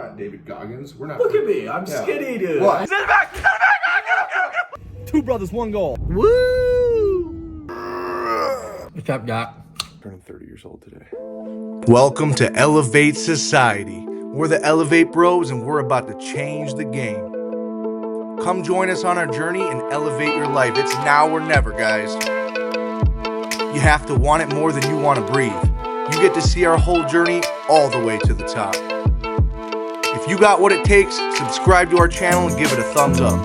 not David Goggins. We're not. Look at me. I'm skinny, dude. What? Sit back. Get up. Two brothers, one goal. Woo! What's up, Doc? Turning 30 years old today. Welcome to Elevate Society. We're the Elevate Bros, and we're about to change the game. Come join us on our journey and elevate your life. It's now or never, guys. You have to want it more than you want to breathe. You get to see our whole journey all the way to the top. If you got what it takes, subscribe to our channel and give it a thumbs up.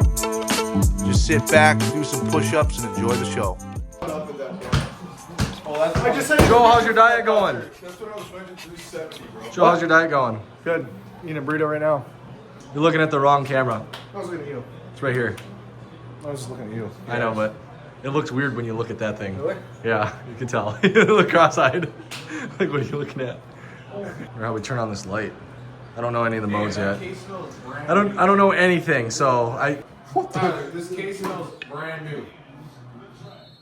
Just sit back, do some push-ups, and enjoy the show. I just said, Joe, how's your diet going? That's what I was measuring 370, bro. Joe, how's your diet going? Good. Eating a burrito right now. You're looking at the wrong camera. I was looking at you. It's right here. I was just looking at you. I know, but it looks weird when you look at that thing. Really? Yeah, you can tell. You look cross-eyed. Like, what are you looking at? Or how we turn on this light. I don't know any of the modes yet. I don't know anything, so What the? This case smells brand new.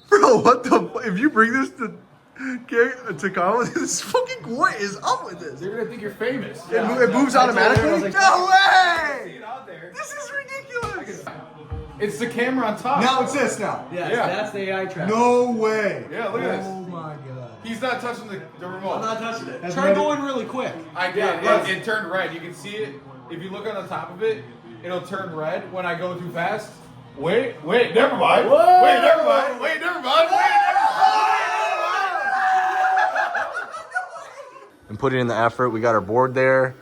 Bro, what the? If you bring this to Carlos, this fucking what is up with this? They're gonna think you're famous. It moves automatically? I was like, No way! See it out there. This is ridiculous! It's the camera on top. Now it's this now. Yes, Yeah. that's the AI trap. No way! Yeah, look at this. Oh my god. He's not touching the remote. I'm not touching it. Try going really quick. I did. Yeah, It turned red. You can see it. If you look on the top of it, it'll turn red when I go too fast. Wait, never mind. Whoa. Wait, never mind. Wait, never mind. And putting in the effort, we got our board there,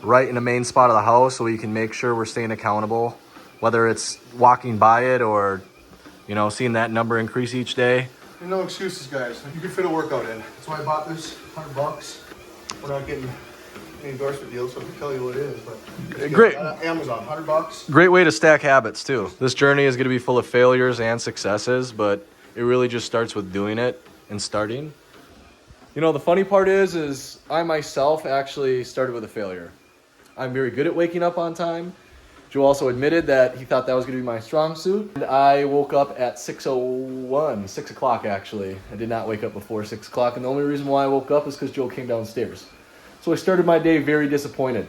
right in the main spot of the house, so we can make sure we're staying accountable, whether it's walking by it or, you know, seeing that number increase each day. No excuses, guys. You can fit a workout in. That's why I bought this. $100. We're not getting any endorsement deals, so I can tell you what it is. But Great. Amazon, $100. Great way to stack habits too. This journey is going to be full of failures and successes, but it really just starts with doing it and starting. You know, the funny part is I myself actually started with a failure. I'm very good at waking up on time. Joe also admitted that he thought that was going to be my strong suit. And I woke up at 6:01, 6 o'clock actually. I did not wake up before 6 o'clock, and the only reason why I woke up is because Joe came downstairs. So I started my day very disappointed,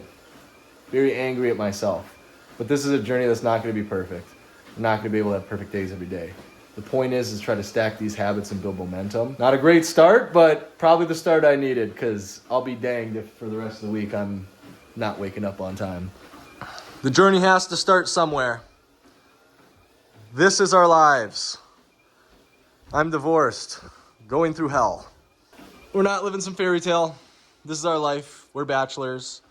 very angry at myself. But this is a journey that's not going to be perfect. I'm not going to be able to have perfect days every day. The point is try to stack these habits and build momentum. Not a great start, but probably the start I needed, because I'll be danged if for the rest of the week I'm not waking up on time. The journey has to start somewhere. This is our lives. I'm divorced, going through hell. We're not living some fairy tale. This is our life. We're bachelors.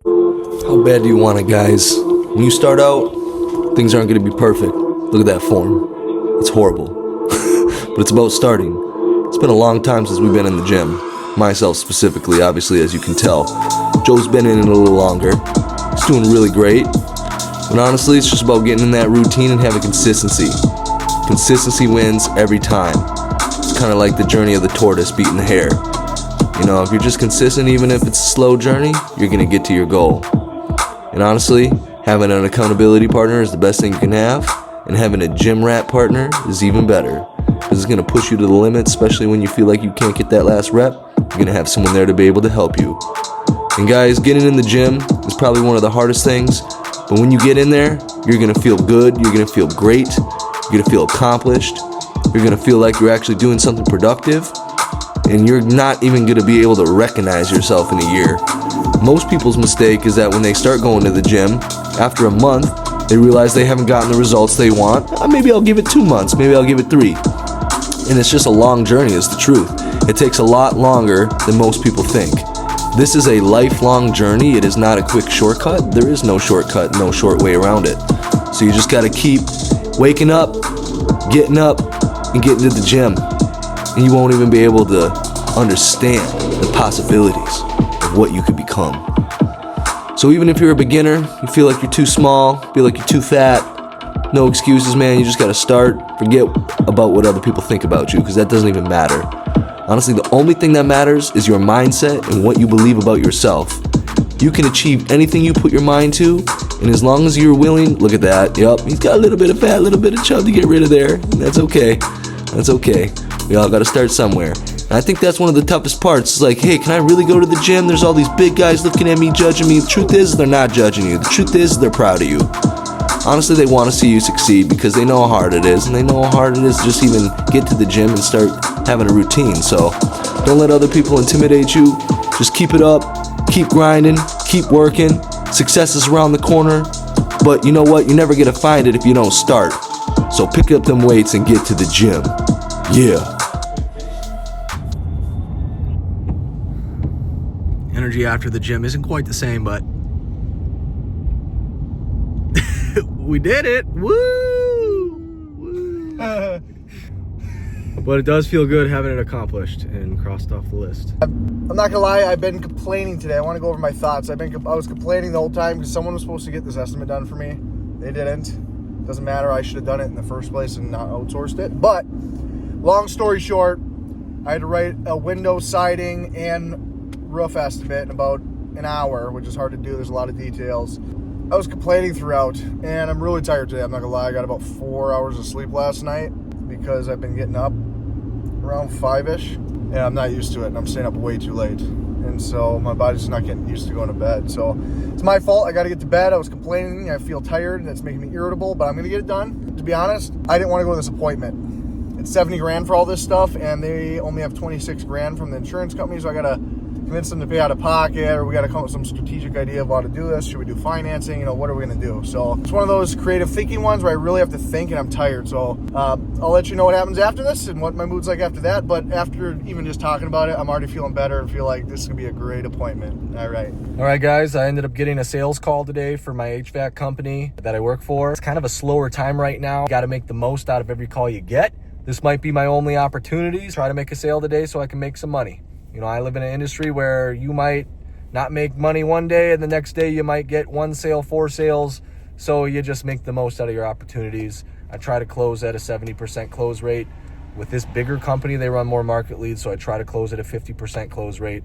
How bad do you want it, guys? When you start out, things aren't going to be perfect. Look at that form. It's horrible. But it's about starting. It's been a long time since we've been in the gym. Myself specifically, obviously, as you can tell. Joe's been in it a little longer. He's doing really great. But honestly, it's just about getting in that routine and having consistency. Consistency wins every time. It's kind of like the journey of the tortoise beating the hare. You know, if you're just consistent, even if it's a slow journey, you're going to get to your goal. And honestly, having an accountability partner is the best thing you can have. And having a gym rat partner is even better. Because it's going to push you to the limit, especially when you feel like you can't get that last rep. You're going to have someone there to be able to help you. And guys, getting in the gym is probably one of the hardest things. But when you get in there, you're going to feel good. You're going to feel great. You're going to feel accomplished. You're going to feel like you're actually doing something productive. And you're not even going to be able to recognize yourself in a year. Most people's mistake is that when they start going to the gym, after a month, they realize they haven't gotten the results they want. Maybe I'll give it 2 months, maybe I'll give it 3. And it's just a long journey, is the truth. It takes a lot longer than most people think. This is a lifelong journey. It is not a quick shortcut. There is no shortcut, no short way around it. So you just gotta keep waking up, getting up, and getting to the gym. And you won't even be able to understand the possibilities of what you could become. So even if you're a beginner, you feel like you're too small, feel like you're too fat, no excuses, man. You just gotta start. Forget about what other people think about you, because that doesn't even matter. Honestly, the only thing that matters is your mindset and what you believe about yourself. You can achieve anything you put your mind to, and as long as you're willing, look at that. Yep, he's got a little bit of fat, a little bit of chub to get rid of there. That's okay. That's okay. We all gotta start somewhere. And I think that's one of the toughest parts. It's like, hey, can I really go to the gym? There's all these big guys looking at me, judging me. The truth is, they're not judging you. The truth is, they're proud of you. Honestly, they want to see you succeed because they know how hard it is, and they know how hard it is to just even get to the gym and start having a routine. So don't let other people intimidate you. Just keep it up, keep grinding, keep working. Success is around the corner, but you know what? You're never going to find it if you don't start. So pick up them weights and get to the gym. Yeah. Energy after the gym isn't quite the same, but we did it. Woo! But it does feel good having it accomplished and crossed off the list. I'm not gonna lie, I've been complaining today. I want to go over my thoughts. I was complaining the whole time because someone was supposed to get this estimate done for me. They didn't. Doesn't matter. I should have done it in the first place and not outsourced it. But long story short, I had to write a window siding and roof estimate in about an hour, which is hard to do. There's a lot of details. I was complaining throughout, and I'm really tired today. I'm not gonna lie. I got about 4 hours of sleep last night because I've been getting up around 5-ish, and I'm not used to it, and I'm staying up way too late. And so my body's not getting used to going to bed. So it's my fault. I got to get to bed. I was complaining. I feel tired, and it's making me irritable, but I'm going to get it done. To be honest, I didn't want to go to this appointment. It's 70 grand for all this stuff, and they only have 26 grand from the insurance company, so I got to convince them to pay out of pocket, or we got to come up with some strategic idea of how to do this. Should we do financing? You know, what are we going to do? So it's one of those creative thinking ones where I really have to think, and I'm tired. So I'll let you know what happens after this and what my mood's like after that. But after even just talking about it, I'm already feeling better and feel like this is going to be a great appointment. All right, guys, I ended up getting a sales call today for my HVAC company that I work for. It's kind of a slower time right now. Got to make the most out of every call you get. This might be my only opportunity. Try to make a sale today so I can make some money. You know, I live in an industry where you might not make money one day and the next day you might get 1 sale, 4 sales. So you just make the most out of your opportunities. I try to close at a 70% close rate. With this bigger company, they run more market leads, so I try to close at a 50% close rate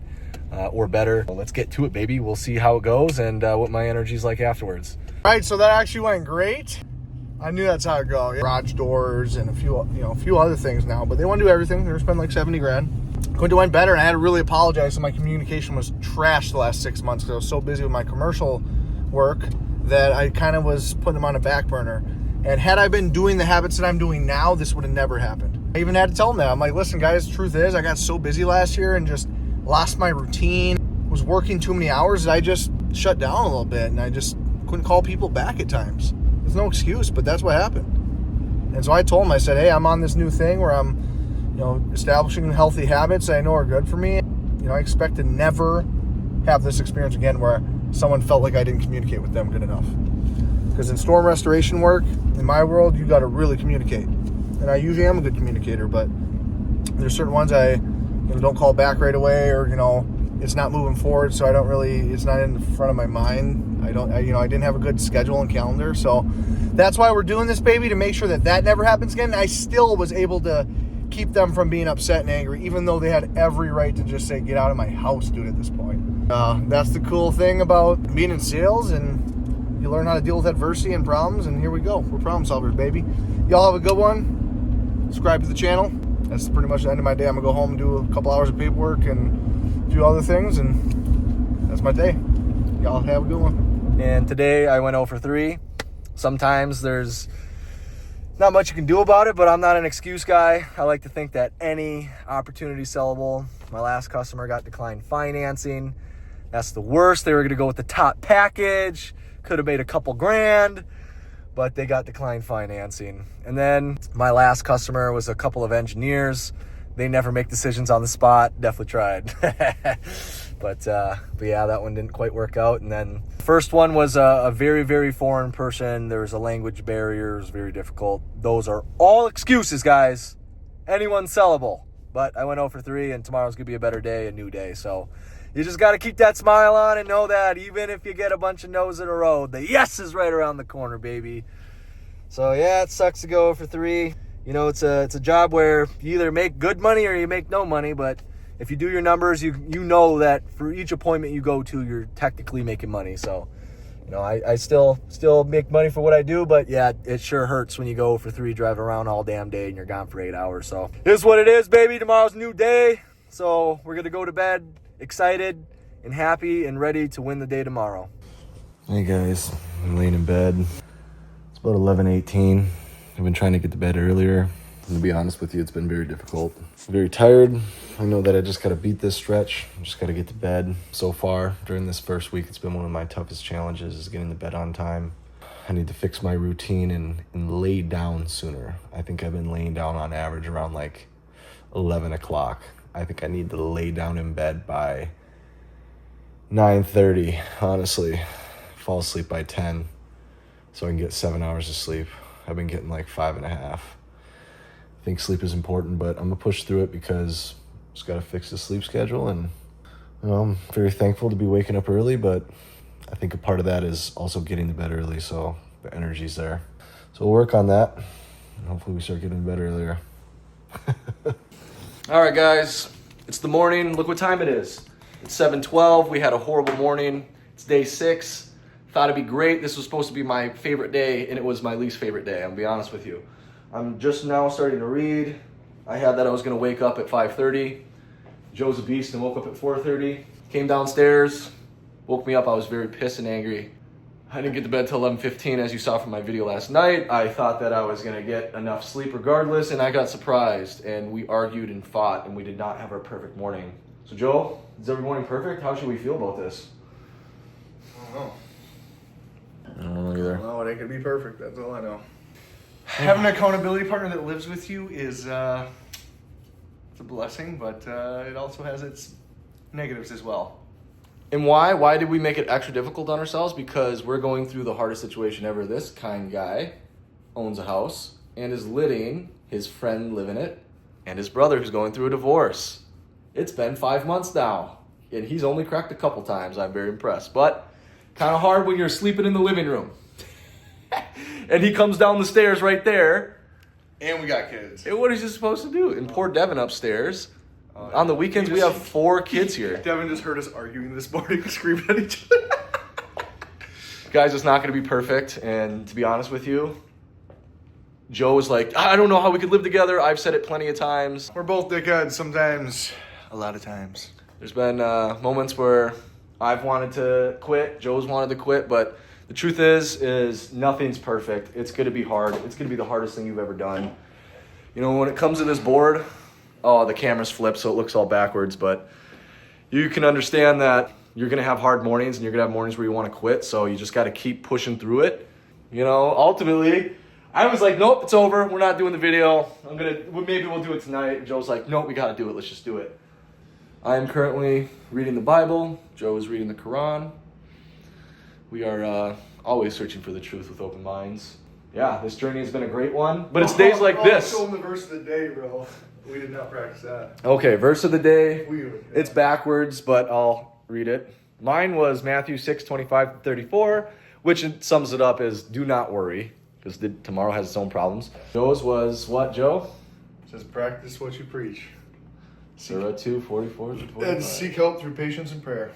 or better. Well, let's get to it, baby. We'll see how it goes and what my energy's like afterwards. All right, so that actually went great. I knew that's how it goes. Garage doors and a few other things now, but they want to do everything. They're gonna spend like 70 grand. Couldn't do any better, and I had to really apologize. So my communication was trash the last 6 months because I was so busy with my commercial work that I kind of was putting them on a back burner. And had I been doing the habits that I'm doing now, this would have never happened. I even had to tell them that. I'm like, listen, guys, the truth is I got so busy last year and just lost my routine, was working too many hours that I just shut down a little bit, and I just couldn't call people back at times. There's no excuse, but that's what happened. And so I told them, I said, hey, I'm on this new thing where I'm establishing healthy habits that I know are good for me. I expect to never have this experience again where someone felt like I didn't communicate with them good enough. Because in storm restoration work, in my world, you got to really communicate. And I usually am a good communicator, but there's certain ones I don't call back right away, or it's not moving forward, so it's not in front of my mind. I didn't have a good schedule and calendar, so that's why we're doing this, baby, to make sure that never happens again. I still was able to keep them from being upset and angry, even though they had every right to just say, get out of my house, dude, at this point. That's the cool thing about being in sales, and you learn how to deal with adversity and problems, and here we go. We're problem solvers, baby. Y'all have a good one. Subscribe to the channel. That's pretty much the end of my day. I'm gonna go home and do a couple hours of paperwork and do other things, and that's my day. Y'all have a good one. And today I went 0 for 3. Sometimes there's not much you can do about it, but I'm not an excuse guy. I like to think that any opportunity is sellable. My last customer got declined financing. That's the worst. They were going to go with the top package. Could have made a couple grand, but they got declined financing. And then my last customer was a couple of engineers. They never make decisions on the spot. Definitely tried. But yeah, that one didn't quite work out. And then the first one was a very, very foreign person. There was a language barrier. It was very difficult. Those are all excuses, guys. Anyone's sellable. But I went 0 for 3, and tomorrow's going to be a better day, a new day. So you just got to keep that smile on and know that even if you get a bunch of no's in a row, the yes is right around the corner, baby. So yeah, it sucks to go 0 for 3. It's a job where you either make good money or you make no money, but if you do your numbers, you know that for each appointment you go to, you're technically making money. So, I still make money for what I do, but yeah, it sure hurts when you go for 3, drive around all damn day, and you're gone for 8 hours. So, it is what it is, baby. Tomorrow's a new day. So we're gonna go to bed excited and happy and ready to win the day tomorrow. Hey guys, I'm laying in bed. It's about 11:18. I've been trying to get to bed earlier. And to be honest with you, it's been very difficult. I'm very tired. I know that I just gotta beat this stretch. I just gotta get to bed. So far, during this first week, it's been one of my toughest challenges is getting to bed on time. I need to fix my routine and lay down sooner. I think I've been laying down on average around like 11 o'clock. I think I need to lay down in bed by 9:30, honestly. Fall asleep by 10 so I can get 7 hours of sleep. I've been getting like 5.5. I think sleep is important, but I'm gonna push through it because I just gotta fix the sleep schedule. And you know, I'm very thankful to be waking up early, but I think a part of that is also getting to bed early, so the energy's there. So we'll work on that, and hopefully we start getting to bed earlier. All right, guys, it's the morning. Look what time it is. It's 7:12. We had a horrible morning. It's day 6. Thought it'd be great. This was supposed to be my favorite day, and it was my least favorite day, I'm gonna be honest with you. I'm just now starting to read. I had that I was gonna wake up at 5:30. Joe's a beast and woke up at 4:30. Came downstairs, woke me up. I was very pissed and angry. I didn't get to bed till 11:15, as you saw from my video last night. I thought that I was gonna get enough sleep regardless, and I got surprised, and we argued and fought, and we did not have our perfect morning. So Joe, is every morning perfect? How should we feel about this? I don't know. I don't know either. No, it ain't gonna be perfect. That's all I know. Having an accountability partner that lives with you is it's a blessing, but it also has its negatives as well. And why? Why did we make it extra difficult on ourselves? Because we're going through the hardest situation ever. This kind guy owns a house and is letting his friend live in it, and his brother who's going through a divorce. It's been 5 months now, and he's only cracked a couple times. I'm very impressed, but kind of hard when you're sleeping in the living room. And he comes down the stairs right there. And we got kids. And what is he supposed to do? And poor Devin upstairs. On the weekends, we have 4 kids here. Devin just heard us arguing this morning, screaming at each other. Guys, it's not going to be perfect. And to be honest with you, Joe was like, I don't know how we could live together. I've said it plenty of times. We're both dickheads sometimes, a lot of times. There's been moments where I've wanted to quit, Joe's wanted to quit, but the truth is nothing's perfect. It's going to be hard. It's going to be the hardest thing you've ever done. You know, when it comes to this board, the camera's flipped, so it looks all backwards, but you can understand that you're going to have hard mornings and you're going to have mornings where you want to quit, so you just got to keep pushing through it. You know, ultimately, I was like, nope, it's over. We're not doing the video. Maybe we'll do it tonight. And Joe's like, nope, we got to do it. Let's just do it. I am currently reading the Bible. Joe is reading the Quran. We are always searching for the truth with open minds. Yeah, this journey has been a great one, but it's days like this. Show them the verse of the day, bro. We did not practice that. Okay, verse of the day. Weird. It's backwards, but I'll read it. Mine was Matthew 6:25-34, which sums it up as do not worry, because tomorrow has its own problems. Joe's was what, Joe? It says practice what you preach. Surah 2:44-45. And seek help through patience and prayer.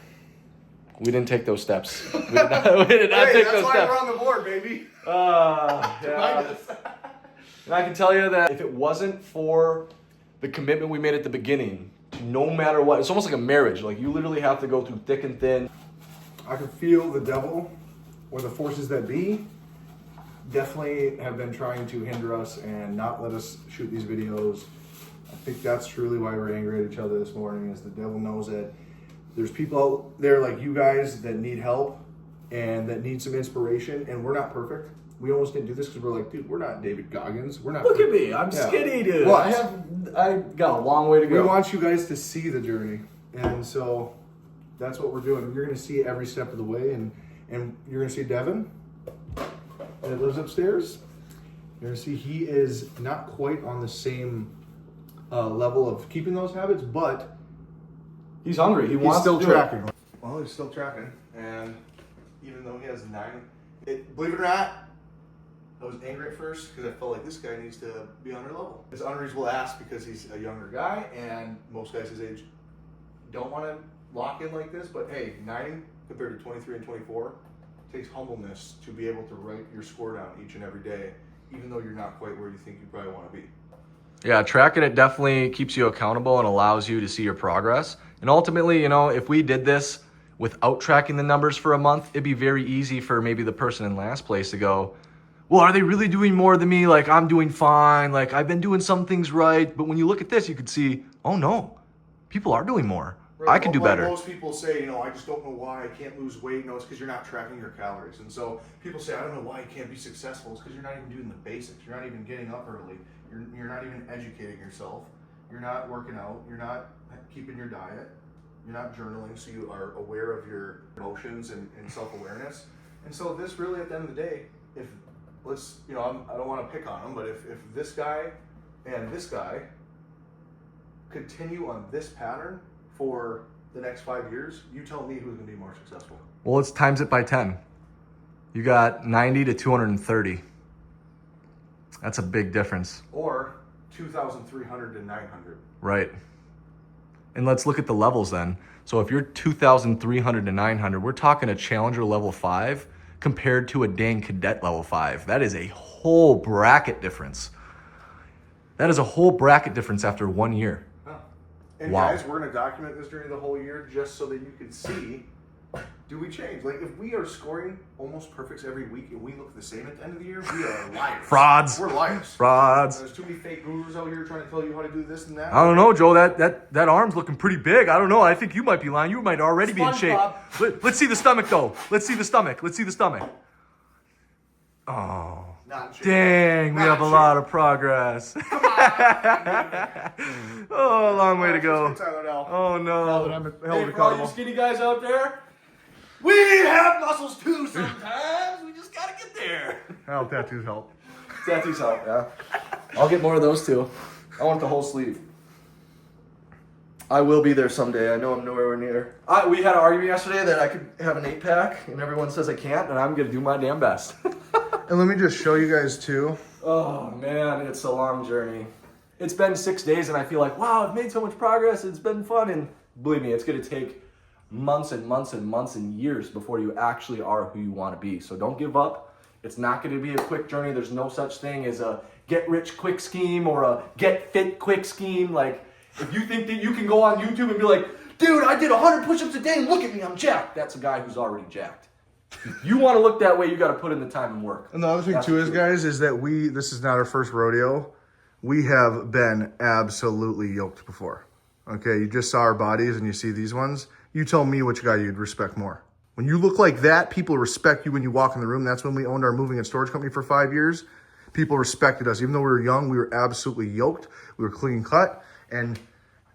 We didn't take those steps. We did not take that's those why steps. we're on the board, baby. Yeah. And I can tell you that if it wasn't for the commitment we made at the beginning, no matter what, it's almost like a marriage. Like you literally have to go through thick and thin. I could feel the devil or the forces that be definitely have been trying to hinder us and not let us shoot these videos. I think that's truly why we're angry at each other this morning, is the devil knows that there's people out there like you guys that need help and that need some inspiration, and we're not perfect. We almost didn't do this because we're like, dude, we're not David Goggins. We're not. Look at me, I'm skinny, dude. Well, I got a long way to go. We want you guys to see the journey, and so that's what we're doing. You're going to see every step of the way, and you're going to see Devin that lives upstairs. You're going to see he is not quite on the same level of keeping those habits, but he's hungry. He's still tracking. Well, he's still tracking, and even though he has 9, believe it or not, I was angry at first because I felt like this guy needs to be on our level. It's unreasonable to ask because he's a younger guy, and most guys his age don't want to lock in like this. But hey, 9 compared to 23 and 24 takes humbleness to be able to write your score down each and every day, even though you're not quite where you think you probably want to be. Yeah, tracking it definitely keeps you accountable and allows you to see your progress. And ultimately, you know, if we did this without tracking the numbers for a month, it'd be very easy for maybe the person in last place to go, well, are they really doing more than me? Like, I'm doing fine. Like, I've been doing some things right. But when you look at this, you could see, oh no, people are doing more. Right. I can do better. Most people say, you know, I just don't know why I can't lose weight. No, it's because you're not tracking your calories. And so people say, I don't know why you can't be successful. It's because you're not even doing the basics. You're not even getting up early. You're not even educating yourself. You're not working out. You're not keeping your diet. You're not journaling, so you are aware of your emotions and self-awareness. And so this really, at the end of the day, if let's, you know, I don't want to pick on them, but if this guy and this guy continue on this pattern for the next 5 years, you tell me who's going to be more successful. Well, let's times it by 10. You got 90 to 230. That's a big difference. Or 2,300 to 900. Right. And let's look at the levels then. So if you're 2,300 to 900, we're talking a challenger level 5 compared to a dang cadet level 5. That is a whole bracket difference. That is a whole bracket difference after 1 year. And wow. Guys, we're going to document this during the whole year just so that you can see, do we change? Like, if we are scoring almost perfects every week and we look the same at the end of the year, we are liars. Frauds. We're liars. Frauds. There's too many fake gurus out here trying to tell you how to do this and that. I don't know, Joe. That arm's looking pretty big. I don't know. I think you might be lying. You might already be in shape. Let's see the stomach, though. Let's see the stomach. Let's see the stomach. Oh. Dang, we have a lot of progress. Oh, a long way to go. Oh, no. Hey, for all you skinny guys out there, we have muscles too sometimes. We just gotta get there. Hell, tattoos help. Tattoos help, yeah. I'll get more of those, too. I want the whole sleeve. I will be there someday. I know I'm nowhere near. We had an argument yesterday that I could have an 8-pack, and everyone says I can't, and I'm going to do my damn best. And let me just show you guys, too. Oh, man, it's a long journey. It's been 6 days, and I feel like, wow, I've made so much progress. It's been fun, and believe me, it's going to take months and months and months and years before you actually are who you want to be. So don't give up. It's not going to be a quick journey. There's no such thing as a get-rich-quick scheme or a get-fit-quick scheme. Like, if you think that you can go on YouTube and be like, dude, I did 100 push-ups a day and look at me, I'm jacked. That's a guy who's already jacked. If you want to look that way, you got to put in the time and work. And the other thing, too, is, guys, is that this is not our first rodeo. We have been absolutely yoked before. Okay, you just saw our bodies and you see these ones. You tell me which guy you'd respect more. When you look like that, people respect you when you walk in the room. That's when we owned our moving and storage company for 5 years. People respected us. Even though we were young, we were absolutely yoked. We were clean cut. And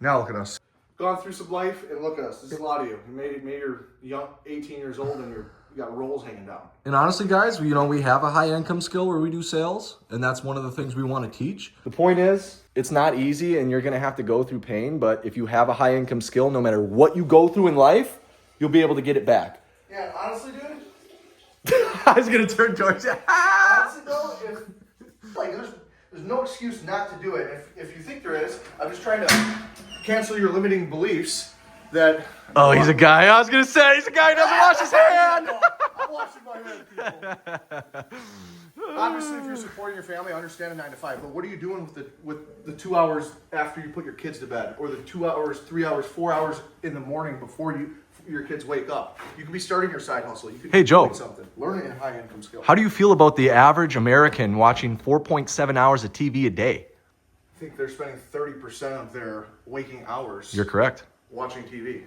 now look at us. Gone through some life, and look at us. This is a lot of you. You made you're young, 18 years old, and you got rolls hanging down. And honestly, guys, we have a high income skill where we do sales, and that's one of the things we want to teach. The point is, it's not easy, and you're going to have to go through pain, but if you have a high income skill, no matter what you go through in life, you'll be able to get it back. Yeah, honestly, dude. I was going to turn towards you. Honestly, though, there's no excuse not to do it. If you think there is, I'm just trying to cancel your limiting beliefs that... Oh, he's a guy. I was going to say, he's a guy who doesn't wash his hand. I'm washing my hands, people. Obviously, if you're supporting your family, I understand a 9 to 5. But what are you doing with the 2 hours after you put your kids to bed, or the 2 hours, 3 hours, 4 hours in the morning before your kids wake up? You could be starting your side hustle. You could be doing something. Learning a high income skill. How do you feel about the average American watching 4.7 hours of TV a day? I think they're spending 30% of their waking hours. You're correct. Watching TV.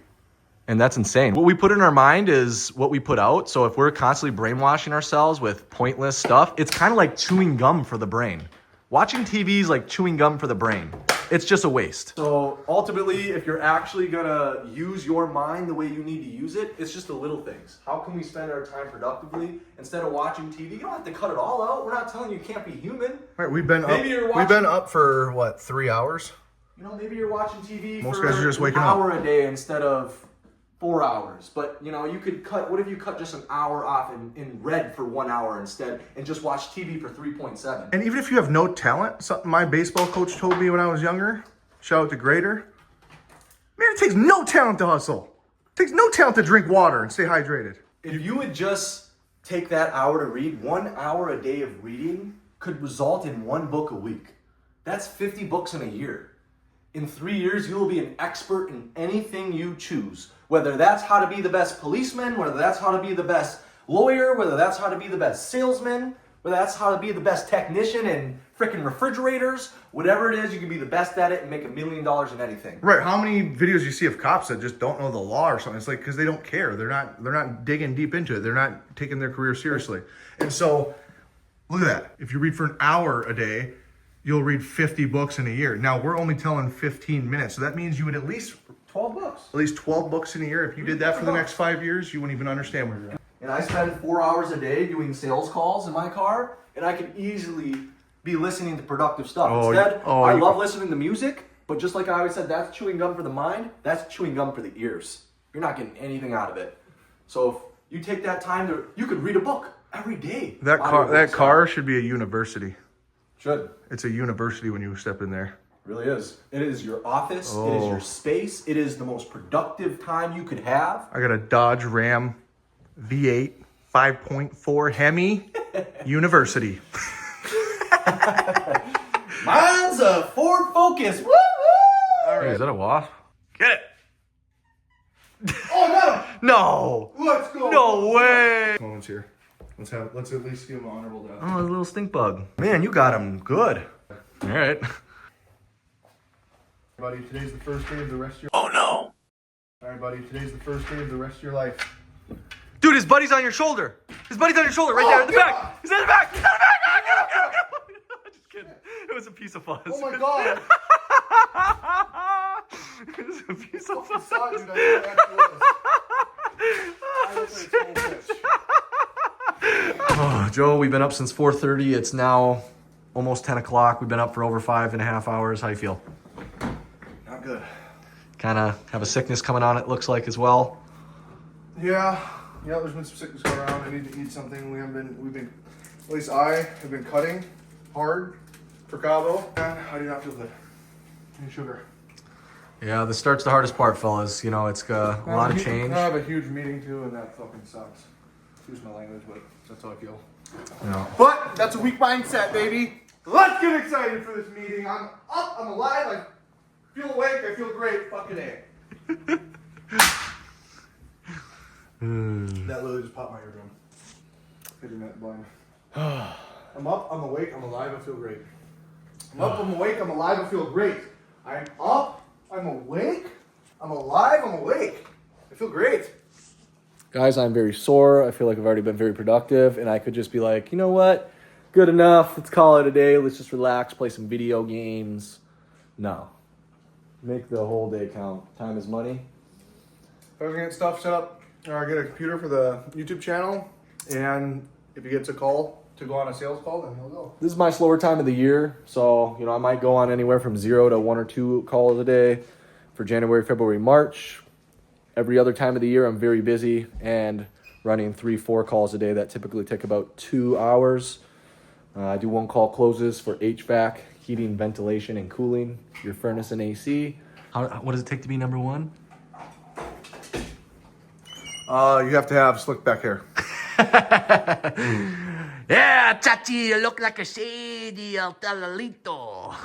And that's insane. What we put in our mind is what we put out. So if we're constantly brainwashing ourselves with pointless stuff, it's kind of like chewing gum for the brain. Watching TV is like chewing gum for the brain. It's just a waste. So ultimately, if you're actually gonna use your mind the way you need to use it, it's just the little things. How can we spend our time productively instead of watching TV? You don't have to cut it all out. We're not telling you can't be human. All right, we've been up for what, 3 hours? You know, maybe you're watching TV Most for guys are just waking an up. hour a day instead of 4 hours. But, you know, you could cut, what if you cut just an hour off in red for 1 hour instead and just watch TV for 3.7? And even if you have no talent, something my baseball coach told me when I was younger, shout out to Grader, man, it takes no talent to hustle. It takes no talent to drink water and stay hydrated. If you would just take that hour to read, 1 hour a day of reading could result in one book a week. That's 50 books in a year. In 3 years, you will be an expert in anything you choose. Whether that's how to be the best policeman, whether that's how to be the best lawyer, whether that's how to be the best salesman, whether that's how to be the best technician in freaking refrigerators, whatever it is, you can be the best at it and make $1 million in anything. Right. How many videos you see of cops that just don't know the law or something? It's like because they don't care. They're not digging deep into it. They're not taking their career seriously. And so, look at that. If you read for an hour a day, you'll read 50 books in a year. Now we're only telling 15 minutes, so that means you would at least 12 books. At least 12 books in a year. If you did that for the next 5 years, you wouldn't even understand where you're at. And I spend 4 hours a day doing sales calls in my car, and I can easily be listening to productive stuff. I love listening to music, but just like I always said, that's chewing gum for the mind, that's chewing gum for the ears. You're not getting anything out of it. So if you take that time you could read a book every day. That car should be a university. Should. It's a university when you step in there. It really is. It is your office. It is your space. It is the most productive time you could have. I got a Dodge Ram V8 5.4 Hemi University. Mine's a Ford Focus. Woo woo! All right. Hey, is that a wasp? Get it. Oh, got him! No. Let's go. No way. Moments here. Let's at least give him an honorable death. Oh, a little stink bug. Man, you got him good. All right. Buddy, today's the first day of the rest of your Oh no. All right, buddy, today's the first day of the rest of your life. Dude, his buddy's on your shoulder. His buddy's on your shoulder right there in the back. He's in the back. He's in the back. Ah, get him. Just kidding. It was a piece of fuzz. Oh my god. It was a piece of fuzz. Oh, Joe, we've been up since 4:30. It's now almost 10 o'clock. We've been up for over 5.5 hours. How you feel? Not good. Kind of have a sickness coming on, it looks like, as well. Yeah, there's been some sickness going around. I need to eat something. At least I have been cutting hard for Cabo. And I do not feel good. Any sugar. Yeah, this starts the hardest part, fellas. You know, it's a lot of change. I have a huge meeting too, and that fucking sucks. Excuse my language, but that's how I feel. Yeah. But that's a weak mindset, baby. Let's get excited for this meeting. I'm up, I'm alive, I feel awake, I feel great. Fucking A. That literally just popped my eardrum. Hitting that blind. I'm up, I'm awake, I'm alive, I feel great. I'm up, I'm awake, I'm alive, I feel great. I'm up, I'm awake, I'm alive, I'm awake. I feel great. Guys, I'm very sore. I feel like I've already been very productive, and I could just be like, you know what? Good enough. Let's call it a day. Let's just relax, play some video games. No. Make the whole day count. Time is money. If I was gonna get stuff set up, or get a computer for the YouTube channel, and if he gets a call to go on a sales call, then he'll go. This is my slower time of the year, so I might go on anywhere from 0 to 1 or 2 calls a day for January, February, March. Every other time of the year, I'm very busy and running 3-4 calls a day that typically take about 2 hours. I do 1 call closes for HVAC, heating, ventilation, and cooling, your furnace and AC. What does it take to be number 1? You have to have slick back hair. Yeah, Chachi, you look like a shady El Talalito.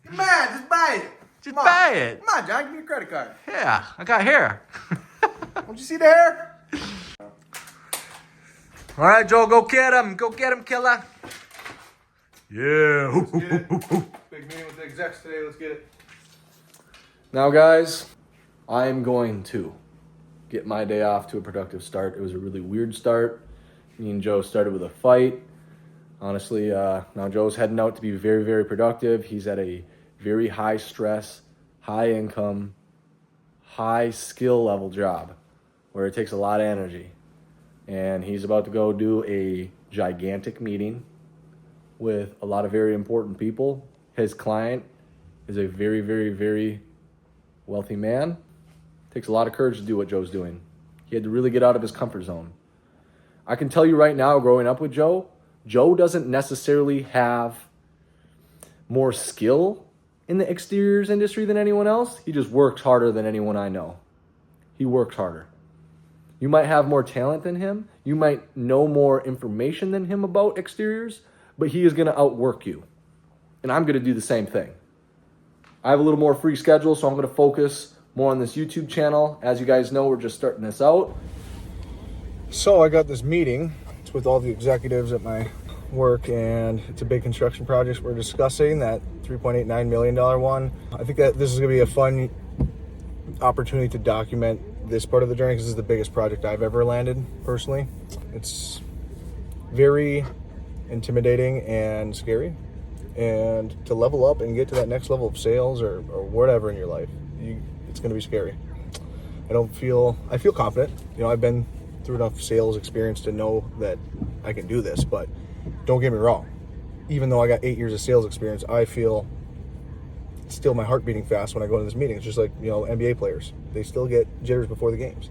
Man, just buy it. Just buy it. Come on, John, give me your credit card. Yeah, I got hair. Don't you see the hair? All right, Joe, go get him. Go get him, killer. Yeah. Let's get it. Big meeting with the execs today. Let's get it. Now, guys, I'm going to get my day off to a productive start. It was a really weird start. Me and Joe started with a fight. Honestly, now Joe's heading out to be very, very productive. He's at a very high stress, high income, high skill level job where it takes a lot of energy. And he's about to go do a gigantic meeting with a lot of very important people. His client is a very, very, very wealthy man. Takes a lot of courage to do what Joe's doing. He had to really get out of his comfort zone. I can tell you right now, growing up with Joe, Joe doesn't necessarily have more skill in the exteriors industry than anyone else. He just works harder than anyone I know. He works harder. You might have more talent than him. You might know more information than him about exteriors, but he is going to outwork you. and I'm going to do the same thing. I have a little more free schedule, so I'm going to focus more on this YouTube channel. As you guys know, we're just starting this out. So I got this meeting. It's with all the executives at my work, and it's a big construction project we're discussing, that $3.89 million one. I think that this is going to be a fun opportunity to document this part of the journey, because this is the biggest project I've ever landed personally. It's very intimidating and scary, and to level up and get to that next level of sales or whatever in your life, it's going to be scary. I feel confident. You know, I've been through enough sales experience to know that I can do this, but don't get me wrong, even though I got 8 years of sales experience, I feel still my heart beating fast when I go to this meeting. It's just like, you know, NBA players, they still get jitters before the games.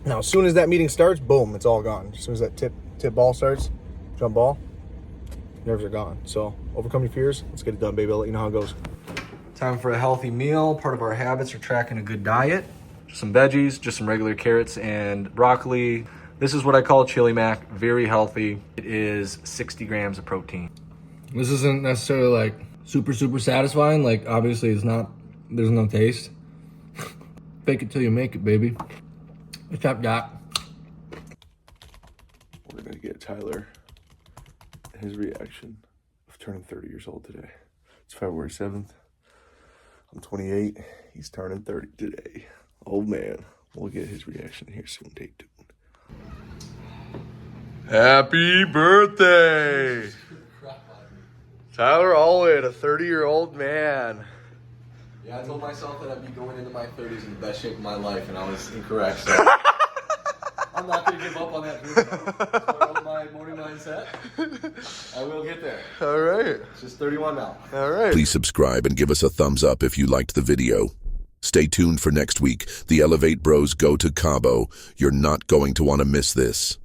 Now, as soon as that meeting starts, boom, it's all gone. As soon as that tip ball starts, jump ball, nerves are gone. So overcome your fears. Let's get it done, baby. I'll let you know how it goes. Time for a healthy meal. Part of our habits are tracking a good diet. Just some veggies, just some regular carrots and broccoli. This is what I call chili mac, very healthy. It is 60 grams of protein. This isn't necessarily like super satisfying. Like, obviously it's not, there's no taste. Fake it till you make it, baby. What's up, Doc? We're gonna get Tyler his reaction of turning 30 years old today. It's February 7th. I'm 28. He's turning 30 today. Old man. We'll get his reaction here soon. Stay tuned. Happy birthday! Tyler Allway, a 30-year-old man. Yeah, I told myself that I'd be going into my 30s in the best shape of my life, and I was incorrect. So I'm not going to give up on that dream. That's my morning mindset. I will get there. All right. It's just 31 now. All right. Please subscribe and give us a thumbs up if you liked the video. Stay tuned for next week. The Elevate Bros go to Cabo. You're not going to want to miss this.